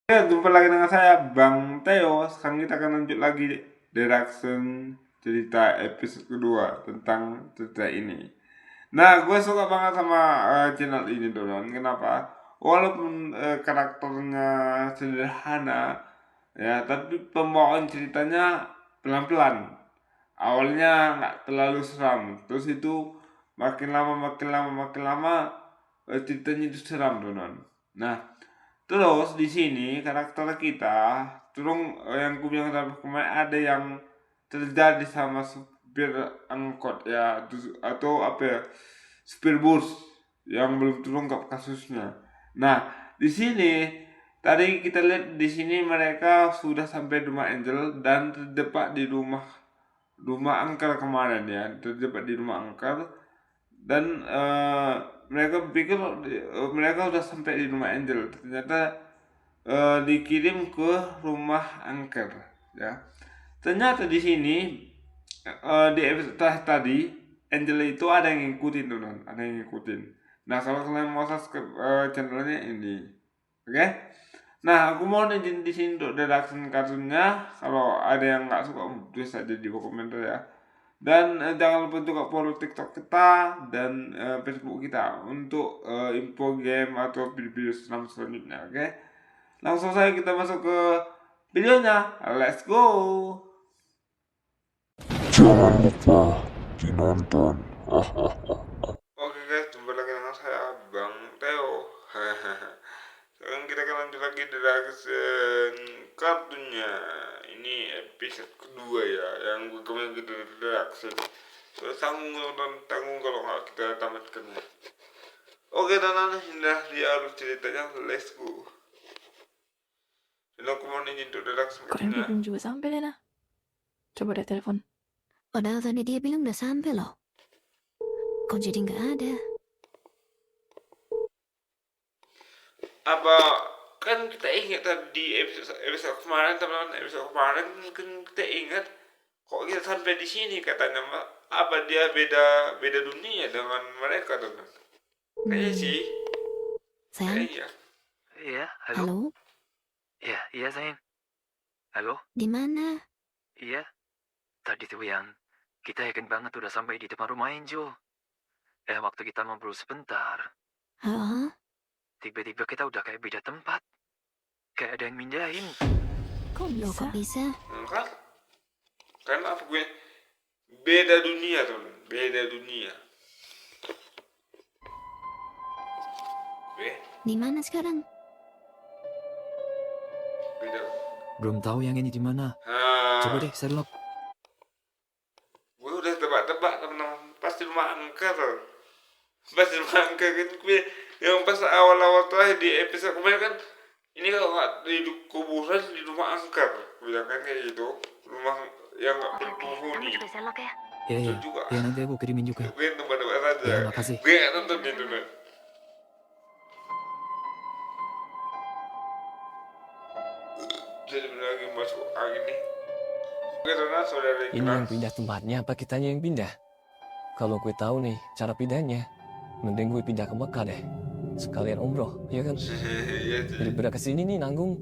Ya, jumpa lagi dengan saya Bang Theo. Sekarang kita akan lanjut lagi di reaction cerita episode kedua tentang cerita ini. Nah, gue suka banget sama channel ini Donon. Kenapa? Walaupun karakternya sederhana, ya, tapi pembawaan ceritanya pelan-pelan. Awalnya nggak terlalu seram, terus itu makin lama ceritanya itu seram Donon. Nah, terus di sini karakter kita, yang ku bilang tadi kemarin ada yang terjadi sama supir angkot ya, atau apa ya, supir bus yang belum terungkap kasusnya. Nah, di sini tadi kita lihat di sini mereka sudah sampai di rumah Angel dan terjebak di rumah angker kemarin ya, terjebak di rumah angker dan mereka pikir mereka sudah sampai di rumah Angel, ternyata dikirim ke rumah angker ya. Ternyata di sini di episode tadi Angel itu ada yang ngikutin tuh non, ada yang ngikutin. Nah kalau kalian mau subscribe channelnya ini, oke? Nah aku mau izin di sini untuk reaction kartunnya. Kalau ada yang nggak suka tulis aja di bawah komentar ya. Dan jangan lupa juga follow TikTok kita dan Facebook kita untuk info game atau video-video selanjutnya, oke? Langsung saja kita masuk ke videonya. Let's go. Jangan lupa dinonton. Oke guys, jumpa lagi dengan saya Bang Theo. Sekarang kita akan lanjut lagi di reaction kartunya. Ini episode kedua ya, yang gue kemarin kita reaction. Soalnya tanggung kalau nggak kita tamatkan. Oke, dan indah di alur ceritanya. Let's go. Dan aku mau izin untuk reaction Kok Remdi kartunya. belum juga sampai, Lena? Coba deh telepon. Padahal tadi dia bilang udah sampai loh. Kok jadi nggak ada? Apa kan kita ingat tadi episode kemarin, teman-teman, episode kemarin kan kita ingat kok kita sampai di sini katanya, Mbak. Apa dia beda dunia dengan mereka, teman? Kayaknya sih. Sayang, Iya. Iya, halo. halo? Iya sayang. Halo, Di mana? iya. Tadi tuh yang kita yakin banget udah sampai di depan rumah Angel. Waktu kita ngobrol sebentar, Hah? tiba-tiba kita udah kayak beda tempat. Kayak ada yang mindahin. Kok Loh, bisa? kok bisa? Enggak. Karena apa gue beda dunia, teman. Beda dunia. Gue Di mana sekarang? beda. Belum tahu yang ini di mana. Coba deh, Sherlock. Gue udah tebak-tebak, teman-teman. Pasti rumah angker. Pasti rumah angker kan gue. Yang pas awal-awal terakhir di episode kemarin kan, ini kalau nggak di kuburan di rumah angker, bilang kan kayak gitu, rumah yang nggak berpenghuni. Sherlock ya? Iya, Itu juga. iya nanti aku kirimin juga. Gue tebak-tebak saja. Ya, makasih. Gue nggak nonton itu nih. Jadi bener lagi masuk angin nih. Gue karena saudara Ini yang pindah tempatnya apa kitanya yang pindah? Kalau gue tahu nih cara pindahnya, mending gue pindah ke Mekah deh. Sekalian umroh, ya kan? Iya sih. Daripada kesini nih nanggung.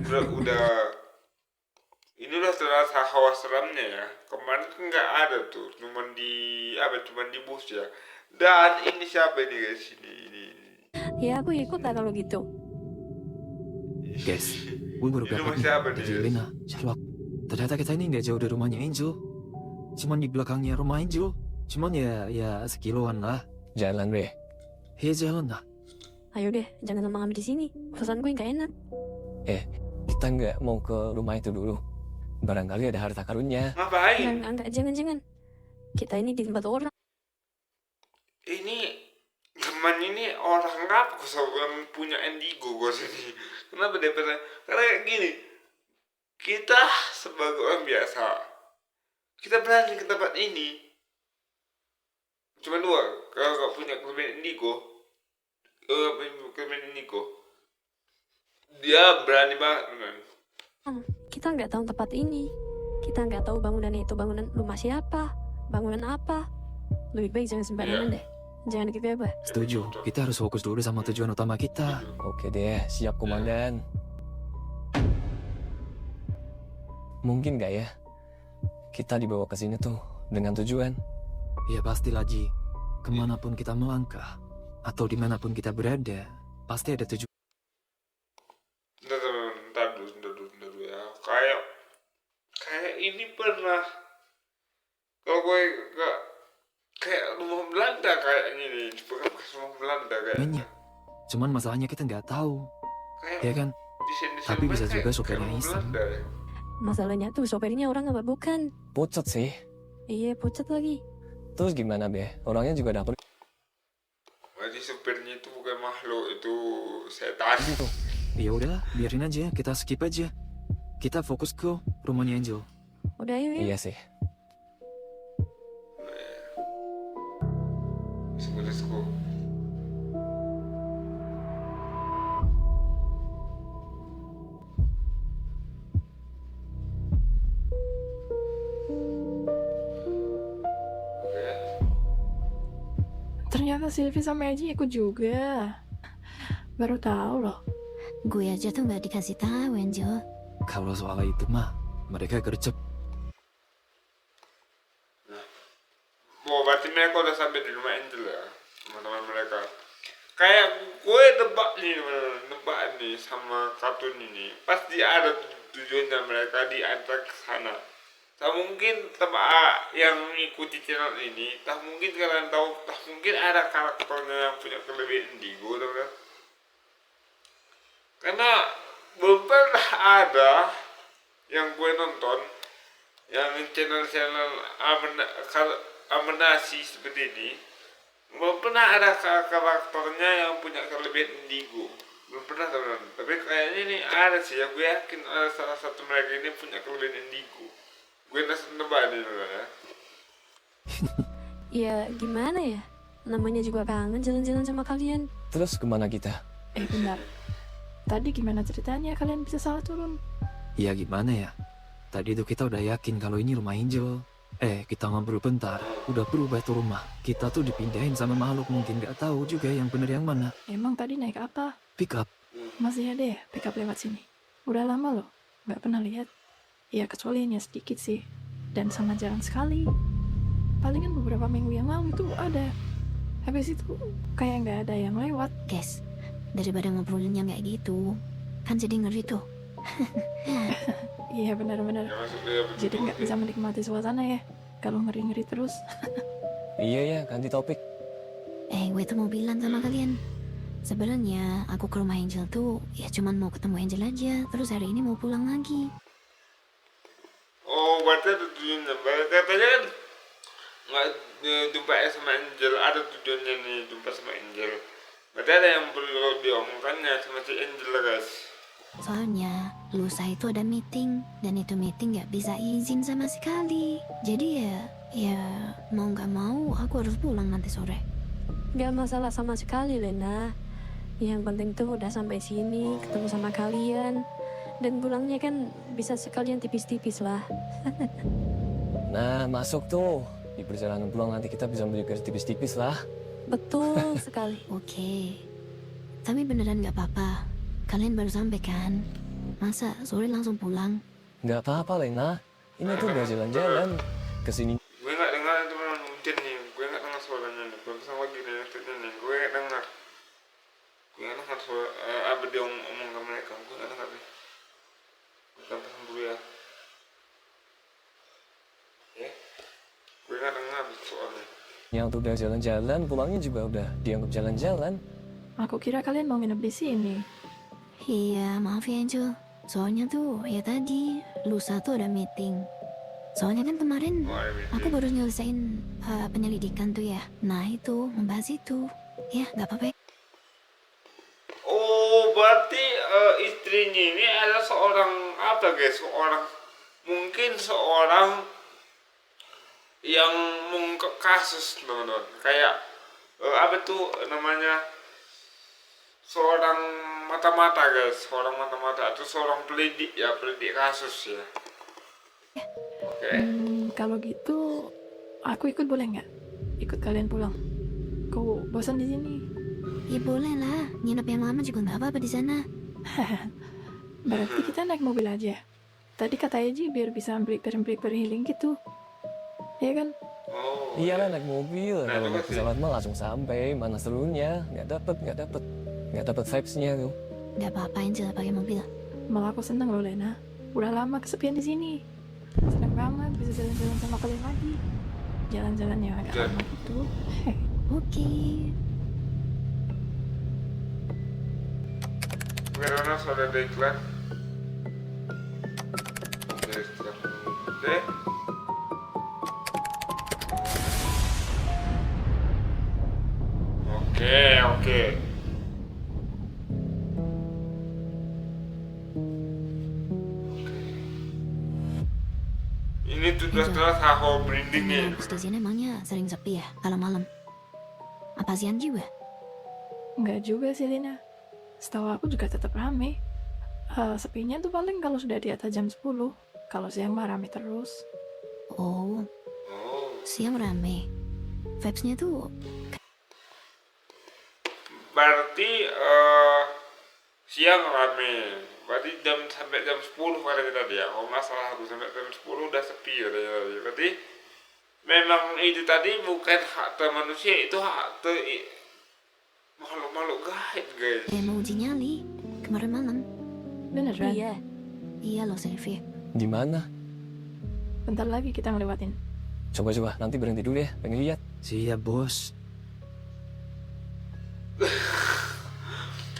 Udah ini udah terasa hawa seramnya ya. Kemarin kan nggak ada tuh, cuman di bus ya. Dan ini siapa ini guys, ini. Ya aku ikut lah kalau gitu. Guys, gue baru Ini dapat masih apa nih, dari guys? Lena, Sherlock. Ternyata kita ini nggak jauh dari rumahnya Angel. Cuman di belakangnya rumah Angel. Cuman ya sekiloan lah. Jalan deh. Hei, jalan lah. Ayo deh, jangan lama ngambil di sini. Pesan gue nggak enak. Kita nggak mau ke rumah itu dulu. Barangkali ada harta karunnya. Ngapain? Enggak, jangan. Kita ini di tempat orang. Ini teman ini orang apa yang punya indigo gue sini. Kenapa dia pernah? Karena kayak gini, kita sebagai orang biasa, kita berani ke tempat ini. Cuma dua, kalau gak punya kelebihan indigo, dia berani banget, teman. Kita nggak tahu tempat ini. Kita nggak tahu bangunan itu bangunan rumah siapa, bangunan apa. Lebih baik jangan sembarangan deh. Jangan dikit-kit. Setuju, kita harus fokus dulu sama tujuan utama kita. Oke deh, siap komandan. Mungkin gak ya kita dibawa ke sini tuh dengan tujuan? Ya pastilah Ji, kemanapun kita melangkah, atau dimanapun kita berada, pasti ada tujuan. Ntar dulu ya. Kayak ini pernah. Kalau gue kayak rumah Belanda kayaknya nih. Bekas rumah Belanda kayaknya. Cuman masalahnya kita nggak tahu, Kayak ya kan? desain-desain Tapi bisa mereka juga kayak sopirnya rumah iseng. Belanda ya. Masalahnya tuh sopirnya orang apa bukan? Pucat sih. Iya, pucat lagi. Terus gimana be? Orangnya juga dapet Berarti supirnya itu bukan makhluk, itu setan. gitu. Ya udah, biarin aja, kita skip aja. Kita fokus ke rumahnya Angel. Udah yuk. Iya sih. Let's go. Oke. Ternyata Sylvie sama Eji ikut juga. Baru tahu loh. Gue aja tuh nggak dikasih tahu, Angel. Kalau soal itu mah, mereka gercep. Oh, berarti mereka udah sampai di rumah Angel ya, teman-teman mereka. Kayak gue nebak nih sama kartun ini. Pasti ada tujuannya mereka diantar ke sana. Tak mungkin tebak yang ikuti channel ini, tak mungkin kalian tahu, tak mungkin ada karakternya yang punya kelebihan indigo, teman-teman. Karena belum pernah ada yang gue nonton yang channel-channel Amenasi seperti ini, belum pernah ada karakternya yang punya kelebihan indigo. Belum pernah, teman-teman. Tapi kayaknya ini ada sih, aku yakin ada salah satu mereka ini punya kelebihan indigo. Gue nebak nih, teman-teman ya. Ya gimana ya? Namanya juga kangen jalan-jalan sama kalian. Terus kemana kita? Bentar. Tadi gimana ceritanya kalian bisa salah turun? Ya gimana ya? Tadi tuh kita udah yakin kalau ini rumah Angel. Kita ngobrol bentar, udah berubah tuh rumah. Kita tuh dipindahin sama makhluk mungkin nggak tahu juga yang bener yang mana. Emang tadi naik apa? Pick up. Masih ada ya pick up lewat sini? Udah lama loh, nggak pernah lihat. Ya kecuali hanya sedikit sih. Dan sama jarang sekali. Palingan beberapa minggu yang lalu itu ada. Habis itu kayak nggak ada yang lewat. Guys, daripada ngobrolinnya nggak gitu, kan jadi ngeri tuh. Iya benar-benar. Ya, maksudnya Jadi nggak bisa menikmati suasana ya. Kalau ngeri-ngeri terus. Iya ya, ganti topik. Gue tuh mau bilang sama kalian. Sebenarnya aku ke rumah Angel tuh ya cuman mau ketemu Angel aja. Terus hari ini mau pulang lagi. oh, berarti ada tujuannya. Berarti katanya kan nggak jumpa sama Angel, ada tujuannya nih jumpa sama Angel. Berarti ada yang perlu diomongkannya sama si Angel, guys. Soalnya lusa itu ada meeting. Dan itu meeting gak bisa izin sama sekali. Jadi ya mau gak mau aku harus pulang nanti sore. Gak masalah sama sekali, Lena. Yang penting tuh udah sampai sini, ketemu sama kalian. Dan pulangnya kan bisa sekalian tipis-tipis lah. Nah, masuk tuh. Di perjalanan pulang nanti kita bisa beli garis tipis-tipis lah. Betul sekali. Oke. Tapi beneran gak apa-apa. Kalian baru sampai kan? Masa sore langsung pulang? Nggak apa-apa, Lena. Ini tuh udah jalan-jalan. Kesini Gue nggak dengar teman hujan nih, gue nggak dengar suaranya nih, gue sama lagi nih nih, gue nggak dengar suara apa dia ngomong ke mereka, gue nggak dengar nih. Gue pesan dulu ya. Gue nggak dengar soalnya. yang tuh udah jalan-jalan, pulangnya juga udah dianggap jalan-jalan. Aku kira kalian mau nginep di sini. Iya, maaf ya Angel. Soalnya tuh ya tadi lusa tuh ada meeting. Soalnya kan kemarin aku baru nyelesain penyelidikan tuh ya. Nah itu, membahas itu. Ya, gak apa-apa. Oh, berarti istrinya ini adalah seorang apa guys? Mungkin seorang yang mengungkap kasus, teman-teman. Kayak apa tuh namanya? Seorang mata-mata guys, seorang mata-mata atau seorang pelidik ya, pelidik kasus ya. Oke. Kalau gitu, aku ikut boleh nggak? ikut kalian pulang. Kau bosan di sini? Ya boleh lah, nginep yang lama juga nggak apa-apa di sana. Berarti kita naik mobil aja. Tadi kata Eji biar bisa beli piring-piring healing gitu. Iya kan? Oh. Iyalah naik mobil. Nah, Kalau itu naik sih. pesawat mah langsung sampai. Mana serunya? Nggak dapet vibes-nya tuh. Nggak apa-apa Angel pakai mobil. Malah aku seneng loh Lena. Udah lama kesepian di sini. Seneng banget bisa jalan-jalan sama kalian lagi. Jalan-jalan yang agak lama gitu. Oke. Bagaimana sudah ada iklan? Oke, setelah deh. Oke. Ini sudah setelah sahur merinding ya. Kampus di sini emangnya sering sepi ya kalau malam? Apa siang juga? Enggak juga sih Lina. Setahu aku juga tetap rame. Sepinya tuh paling kalau sudah di atas jam 10. Kalau siang mah rame terus. Oh, siang rame. Vibes-nya tuh Berarti siang rame. Berarti sampai jam 10 pada tadi ya. Kalau nggak salah aku sampai jam 10 udah sepi katanya tadi. Berarti memang itu tadi bukan hak manusia, itu hak makhluk-makhluk gaib guys. mau uji nyali kemarin malam. Beneran? Iya, Iya loh Sylvie. Di mana? Bentar lagi kita ngelewatin. Coba nanti berhenti dulu ya. Pengen lihat. Siap, bos.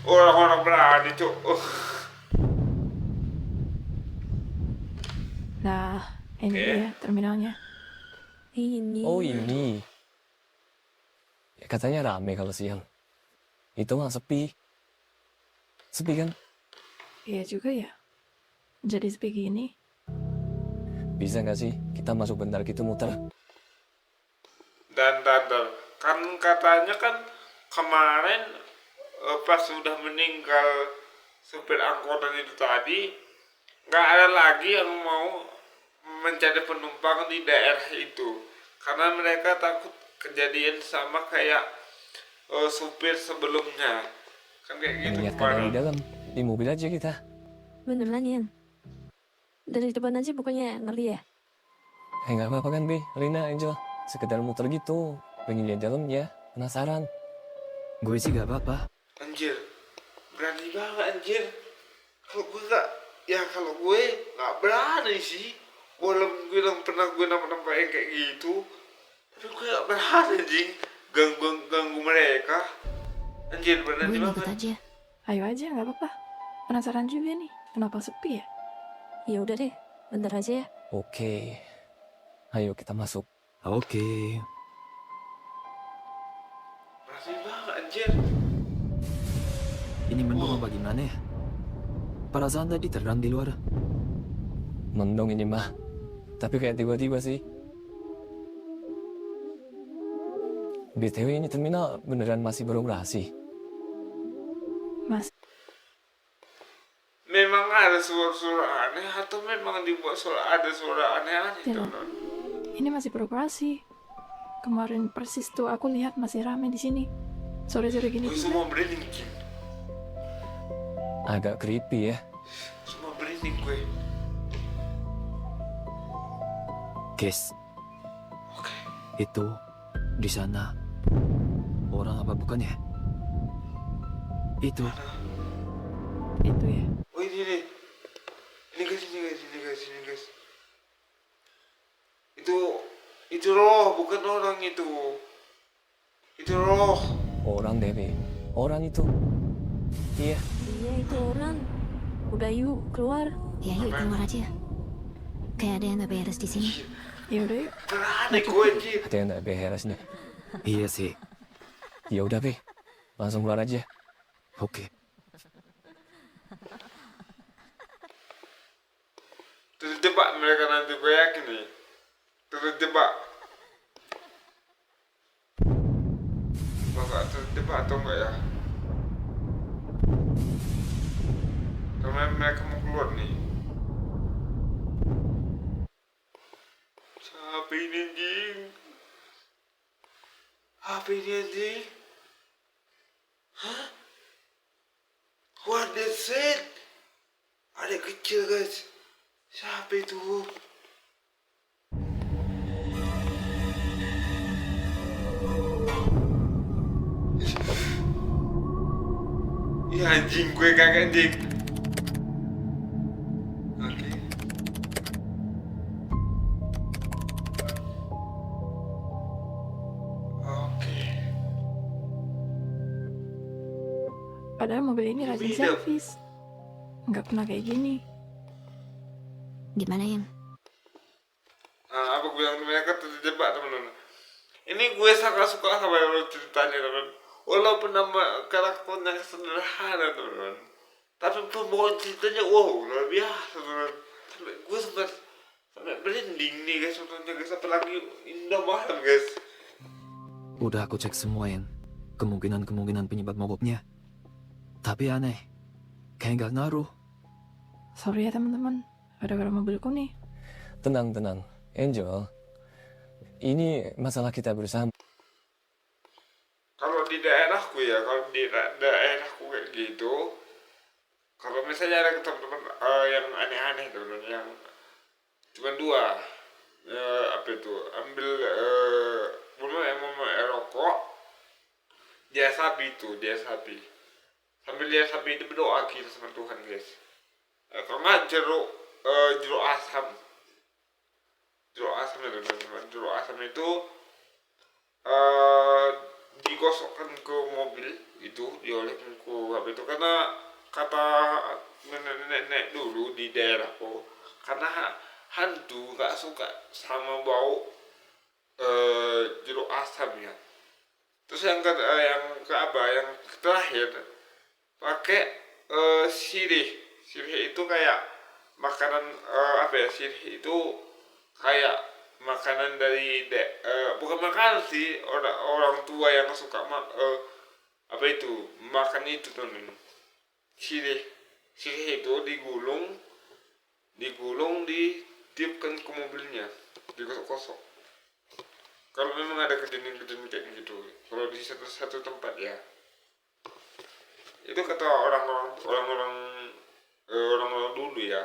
Orang-orang berani cuk. Nah, ini Oke. dia terminalnya. ini. Oh ini. Ya, katanya rame kalau siang. Itu mah sepi. Sepi kan? Iya juga ya. Jadi sepi gini. Bisa nggak sih kita masuk bentar gitu muter? Dan kan katanya kan kemarin pas sudah meninggal supir angkutan itu tadi, nggak ada lagi yang mau mencari penumpang di daerah itu karena mereka takut kejadian sama kayak supir sebelumnya kan kayak gitu Lihat kan di kemarin. dalam. Di mobil aja kita. Beneran Yan? Dari depan aja bukannya ngeri ya? Nggak apa-apa kan Bi, Rina, Angel. Sekedar muter gitu. Pengen lihat dalamnya. Penasaran. Gue sih gak apa-apa. Anjir, berani banget anjir. Kalau gue nggak berani sih. Walaupun gue pernah nampak yang kayak gitu, tapi gue nggak berani anjing ganggu mereka. Anjir, berani Gue ikut banget. aja. Ayo aja, nggak apa-apa. Penasaran juga nih, kenapa sepi ya? Ya udah deh, bentar aja ya. Oke. Ayo kita masuk. Oke. Berani banget anjir. Ini mendung apa gimana ya? Perasaan tadi terang di luar. Mendung ini mah. Tapi kayak tiba-tiba sih. BTW ini terminal beneran masih beroperasi. Mas, Memang ada suara-suara aneh atau memang dibuat ada suara aneh-aneh tuh, Tidak. Non? ini masih beroperasi. Kemarin persis tuh aku lihat masih rame di sini. Sore-sore gini Gue juga. semua merinding, Jin. Agak creepy ya. Semua merinding gue. Guys, Oke. itu di sana orang apa bukan ya? Itu Itu ya. Oh ini. Ini guys. Itu roh, bukan orang itu. Itu roh. Orang deh, Bi. Orang itu. Iya. Iya itu orang. Udah yuk keluar. Ya yuk keluar aja. Kayak ada yang nggak beres di sini. Ya udah yuk. Berani gue, Jin. Ada yang nggak beres nih. iya sih. Ya udah, Bi. Langsung keluar aja. Oke. Terjebak mereka nanti, gue yakin nih. Terjebak. Bakal terjebak atau enggak ya? Karena mereka mau keluar nih. Siapa ini, Jing? Apa ini anjing? Hah? What is it? Adik kecil guys. Siapa itu? Ya anjing, gue kaget anjing. Oke. Oke. Padahal mobil ini rajin Beda. servis. Nggak pernah kayak gini. Gimana yang? Nah, apa gue bilang mereka terjebak teman-teman. Ini gue sangat suka sama yang ceritanya teman. Walaupun nama karakternya sederhana teman, tapi pembawaan ceritanya wow luar biasa teman. Gue sampai merinding nih guys nontonnya guys, apalagi indah banget guys. Udah aku cek semua Yan, kemungkinan penyebab mogoknya. Tapi aneh, kayak nggak ngaruh. Sorry ya teman-teman. Gara-gara mobilku nih. Tenang, Angel. Ini masalah kita bersama. Kalau di daerahku ya, kalau di daerahku kayak gitu, kalau misalnya ada teman-teman yang aneh-aneh teman-teman, yang cuma dua, apa itu, ambil rokok, dia sapi, sambil dia sapi itu berdoa kita sama Tuhan guys. Karena jeruk asam ya teman-teman, jeruk asam itu digosokkan ke mobil itu, dioleskan ke apa itu, karena kata nenek-nenek dulu di daerahku, karena hantu gak suka sama bau jeruk asam ya. Terus yang terakhir pakai sirih itu kayak makanan sirih itu kayak makanan dari bukan makanan sih, orang tua yang suka makan itu teman. Sirih itu digulung ditiupkan ke mobilnya, digosok-gosok. Kalau memang ada kejadian-kejadian kayak gitu, kalau di satu tempat ya, itu kata orang-orang dulu ya.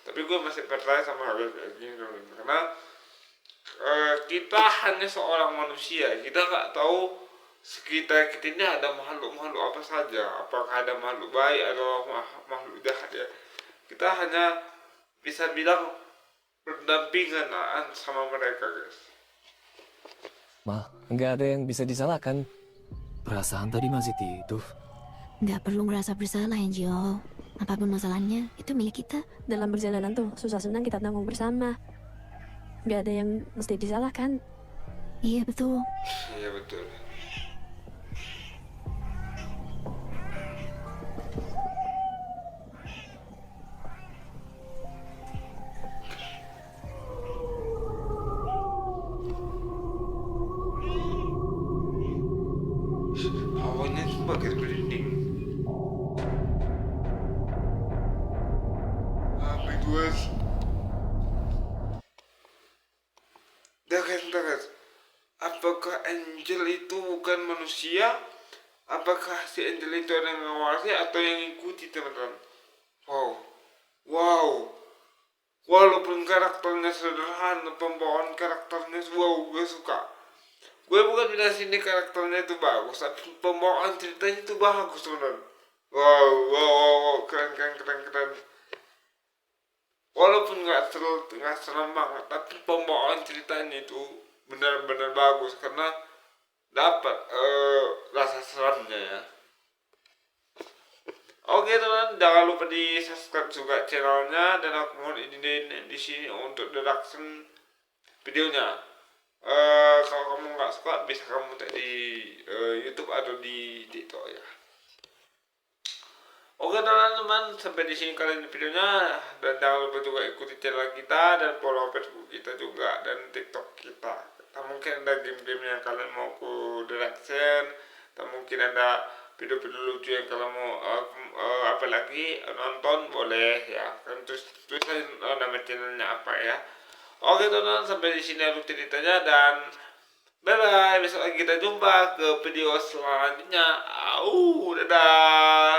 Tapi gue masih percaya sama hal kayak gini karena kita hanya seorang manusia, kita nggak tahu sekitar kita ini ada makhluk apa saja, apakah ada makhluk baik atau makhluk jahat ya. Kita hanya bisa bilang berdampingan sama mereka guys. Nggak ada yang bisa disalahkan. Perasaan tadi masih tidur. Nggak perlu ngerasa bersalah, Angel. Apapun masalahnya, itu milik kita. Dalam perjalanan tuh susah senang kita tanggung bersama. Gak ada yang mesti disalahkan. Iya, betul. Iya betul. Hawanya sebagai merinding. Apa itu guys? Guys, apakah Angel itu bukan manusia? Apakah si Angel itu ada yang ngawasi atau yang ngikuti teman-teman? Wow. Walaupun karakternya sederhana, pembawaan karakternya wow, gue suka. Gue bukan bilang sini karakternya itu bagus, tapi pembawaan ceritanya itu bagus teman-teman. Wow, keren. Walaupun nggak serem banget, tapi pembawaan ceritanya itu benar-benar bagus karena dapat rasa seramnya ya. Oke teman, jangan lupa di subscribe juga channelnya, dan aku mohon izin di sini untuk reaction videonya. Kalau kamu nggak suka bisa kamu tag di YouTube atau di TikTok ya. Oke teman-teman, sampai di sini kalian videonya, dan jangan lupa juga ikuti channel kita dan follow Facebook kita juga dan TikTok kita. Tak mungkin ada game-game yang kalian mau ku reaction, tak mungkin ada video-video lucu yang kalian mau apalagi nonton, boleh ya. Kan tulisan nama channelnya apa ya. Oke teman-teman, sampai di sini aku ceritanya, dan Bye bye, besok lagi kita jumpa ke video selanjutnya. Dadah.